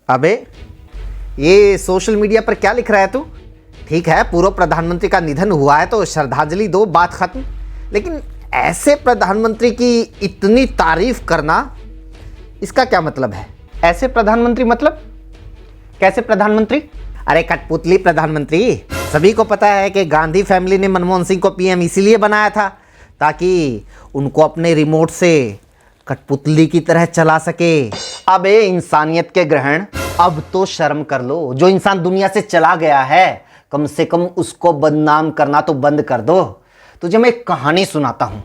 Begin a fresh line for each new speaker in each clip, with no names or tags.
अबे ये social media पर क्या लिख रहा है तू? ठीक है, पूर्व प्रधानमंत्री का निधन हुआ है तो श्रद्धांजलि दो, बात खत्म। लेकिन ऐसे प्रधानमंत्री की इतनी तारीफ करना, इसका क्या मतलब है? ऐसे प्रधानमंत्री मतलब कैसे प्रधानमंत्री? अरे कठपुतली प्रधानमंत्री। सभी को पता है कि गांधी फैमिली ने मनमोहन सिंह को पीएम इसीलिए बनाया था ताकि उनको अपने रिमोट से कठपुतली की तरह चला सके। अबे इंसानियत के ग्रहण, अब तो शर्म कर लो। जो इंसान दुनिया से चला गया है, कम से कम उसको बदनाम करना तो बंद कर दो। तुझे मैं एक कहानी सुनाता हूं।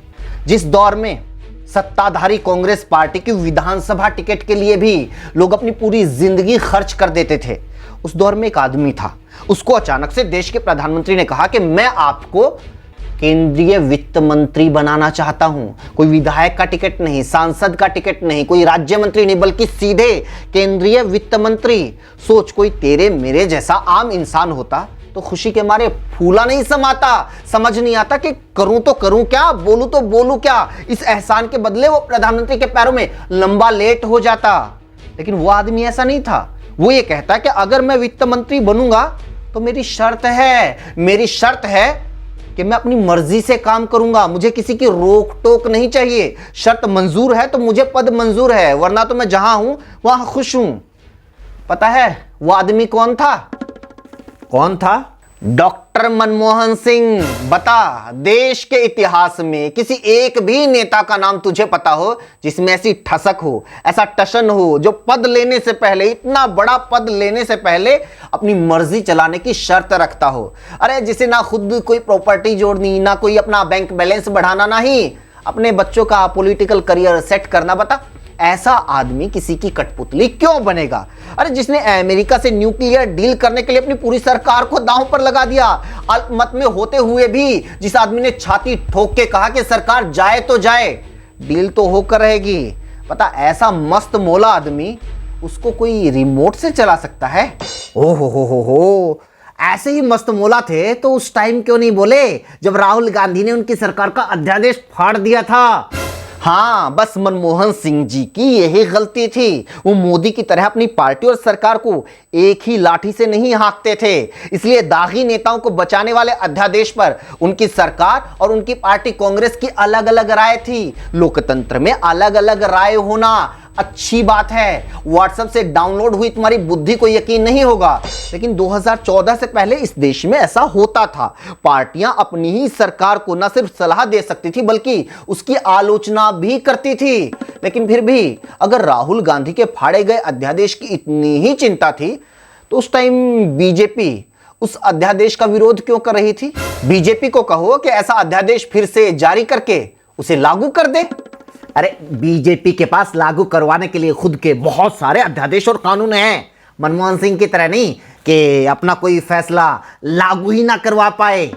जिस दौर में सत्ताधारी कांग्रेस पार्टी की विधानसभा टिकट के लिए भी लोग अपनी पूरी जिंदगी खर्च कर देते थे, उस दौर में एक आदमी था। उसको अचानक से देश के प्रधानमंत्री ने कहा कि मैं आपको केंद्रीय वित्त मंत्री बनाना चाहता हूं। कोई विधायक का टिकट नहीं, सांसद का टिकट नहीं, कोई राज्य मंत्री नहीं, बल्कि सीधे केंद्रीय वित्त मंत्री। सोच, कोई तेरे मेरे जैसा आम इंसान होता तो खुशी के मारे फूला नहीं समाता। समझ नहीं आता कि करूं तो करूं क्या, बोलूं तो बोलूं क्या। इस एहसान के बदले वो प्रधानमंत्री के पैरों में लंबा लेट हो जाता। लेकिन वो आदमी ऐसा नहीं था। वो ये कहता कि अगर मैं वित्त मंत्री बनूंगा तो मेरी शर्त है कि मैं अपनी मर्जी से काम करूंगा, मुझे किसी की रोक टोक नहीं चाहिए। शर्त मंजूर है तो मुझे पद मंजूर है, वरना तो मैं जहां हूं वहां खुश हूं। पता है वो आदमी कौन था? कौन था? डॉक्टर मनमोहन सिंह। बता, देश के इतिहास में किसी एक भी नेता का नाम तुझे पता हो जिसमें ऐसी ठसक हो, ऐसा टशन हो, जो पद लेने से पहले, इतना बड़ा पद लेने से पहले अपनी मर्जी चलाने की शर्त रखता हो? अरे जिसे ना खुद कोई प्रॉपर्टी जोड़नी, ना कोई अपना बैंक बैलेंस बढ़ाना, ना ही अपने बच्चों का पॉलिटिकल करियर सेट करना। बता, ऐसा आदमी किसी की कठपुतली क्यों बनेगा? अरे जिसने अमेरिका से न्यूक्लियर डील करने के लिए अपनी पूरी सरकार को दांव पर लगा दिया, अल्पमत में होते हुए भी जिस आदमी ने छाती ठोक के कहा कि सरकार जाए तो जाए, डील तो होकर रहेगी। पता, ऐसा मस्त मौला आदमी, उसको कोई रिमोट से चला सकता है? हो, ऐसे ही मस्त मौला थे तो उस टाइम क्यों नहीं बोले जब राहुल गांधी ने उनकी सरकार का अध्यादेश फाड़ दिया था? हाँ, बस मनमोहन सिंह जी की यही गलती थी। वो मोदी की तरह अपनी पार्टी और सरकार को एक ही लाठी से नहीं हाँकते थे। इसलिए दागी नेताओं को बचाने वाले अध्यादेश पर उनकी सरकार और उनकी पार्टी कांग्रेस की अलग अलग राय थी। लोकतंत्र में अलग अलग राय होना अच्छी बात है। व्हाट्सएप से डाउनलोड हुई तुम्हारी बुद्धि को यकीन नहीं होगा, लेकिन 2014 से पहले इस देश में ऐसा होता था। पार्टियां अपनी ही सरकार को न सिर्फ सलाह दे सकती थी बल्कि उसकी आलोचना भी करती थी। लेकिन फिर भी अगर राहुल गांधी के फाड़े गए अध्यादेश की इतनी ही चिंता थी तो उस टाइम बीजेपी उस अध्यादेश का विरोध क्यों कर रही थी? बीजेपी को कहो कि ऐसा अध्यादेश फिर से जारी करके उसे लागू कर दे। अरे बीजेपी के पास लागू करवाने के लिए खुद के बहुत सारे अध्यादेश और कानून हैं। मनमोहन सिंह की तरह नहीं कि अपना कोई फैसला लागू ही ना करवा पाए।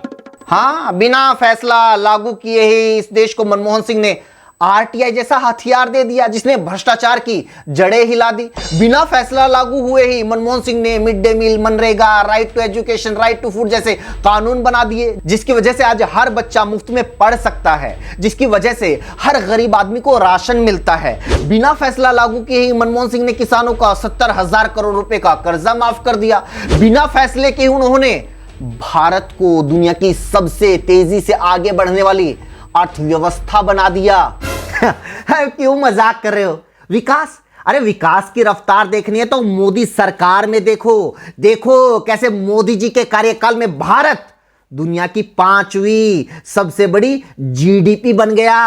हाँ, बिना फैसला लागू किए ही इस देश को मनमोहन सिंह ने आरटीआई जैसा हथियार दे दिया जिसने भ्रष्टाचार की जड़ें हिला दी। बिना फैसला लागू हुए ही मनमोहन सिंह ने mid day meal, MNREGA, right to education, right to food जैसे कानून बना दिए, जिसकी वजह से आज हर बच्चा मुफ्त में पढ़ सकता है, जिसकी वजह से हर गरीब आदमी को राशन मिलता है। बिना फैसला लागू किए ही मनमोहन सिंह ने किसानों का 70,000 करोड़ रुपए का कर्जा माफ कर दिया। बिना फैसले के उन्होंने भारत को दुनिया की सबसे तेजी से आगे बढ़ने वाली अर्थव्यवस्था बना दिया। क्यों मजाक कर रहे हो? विकास, अरे विकास की रफ्तार देखनी है तो मोदी सरकार में देखो कैसे मोदी जी के कार्यकाल में भारत दुनिया की 5वीं सबसे बड़ी जीडीपी बन गया।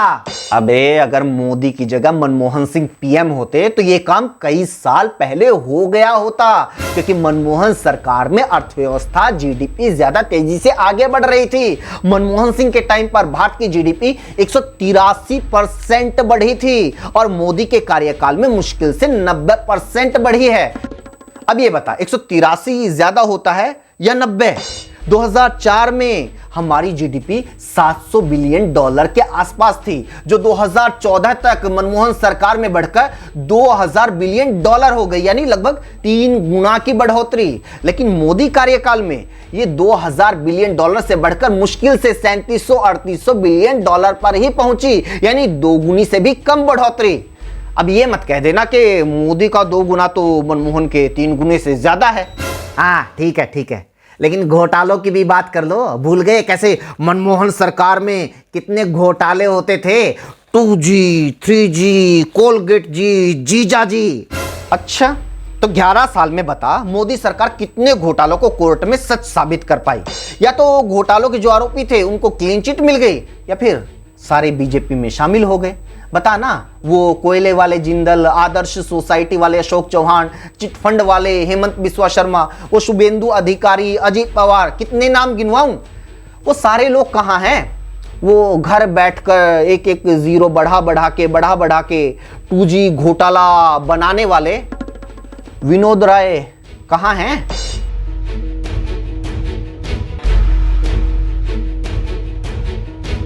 अबे अगर मोदी की जगह मनमोहन सिंह पीएम होते तो यह काम कई साल पहले हो गया होता, क्योंकि मनमोहन सरकार में अर्थव्यवस्था, जीडीपी ज्यादा तेजी से आगे बढ़ रही थी। मनमोहन सिंह के टाइम पर भारत की जीडीपी 183% बढ़ी थी और मोदी के कार्यकाल में मुश्किल से 90% बढ़ी है। अब ये बता, 183 ज्यादा होता है या 90? 2004 में हमारी जीडीपी 700 बिलियन डॉलर के आसपास थी, जो 2014 तक मनमोहन सरकार में बढ़कर 2000 बिलियन डॉलर हो गई, यानी लगभग 3 गुना की बढ़ोतरी। लेकिन मोदी कार्यकाल में ये 2000 बिलियन डॉलर से बढ़कर मुश्किल से 3700-3800 बिलियन डॉलर पर ही पहुंची, यानी 2 गुनी से भी कम बढ़ोतरी। अब ये मत कह देना कि मोदी का 2 गुना तो मनमोहन के 3 गुने से ज्यादा है। हाँ ठीक है ठीक है, लेकिन घोटालों की भी बात कर लो। भूल गए कैसे मनमोहन सरकार में कितने घोटाले होते थे? 2G, 3G, कोलगेट जी, जीजा जी। अच्छा, तो 11 साल में बता मोदी सरकार कितने घोटालों को कोर्ट में सच साबित कर पाई? या तो घोटालों के जो आरोपी थे उनको क्लीन चिट मिल गई, या फिर सारे बीजेपी में शामिल हो गए। बता ना, वो कोयले वाले जिंदल, आदर्श सोसाइटी वाले अशोक चौहान, चिटफंड वाले हेमंत बिस्वा शर्मा, वो शुभेंदु अधिकारी, अजीत पवार, कितने नाम गिनवाऊं? वो सारे लोग कहाँ हैं? वो घर बैठकर एक एक जीरो बढ़ा बढ़ा के 2G घोटाला बनाने वाले विनोद राय कहाँ हैं?